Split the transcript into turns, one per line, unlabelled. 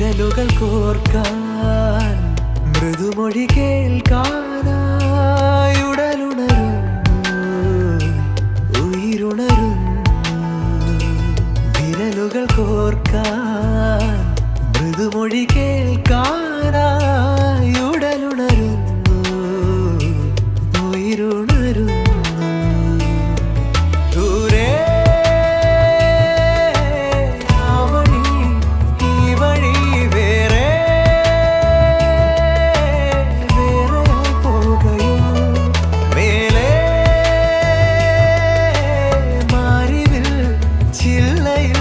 വിരലുകൾ കോർക്കാൻ മൃദുമൊഴി കേൾക്കാനായി ഉടലുണരുന്നു ഉயிருണരുന്നു വിരലുകൾ കോർക്കാൻ മൃദുമൊഴി കേൾക്കാനായി ഉടലുണരുന്നു ഉയിരുണരുന്നു ദൂരെ ചില്ലയിൽ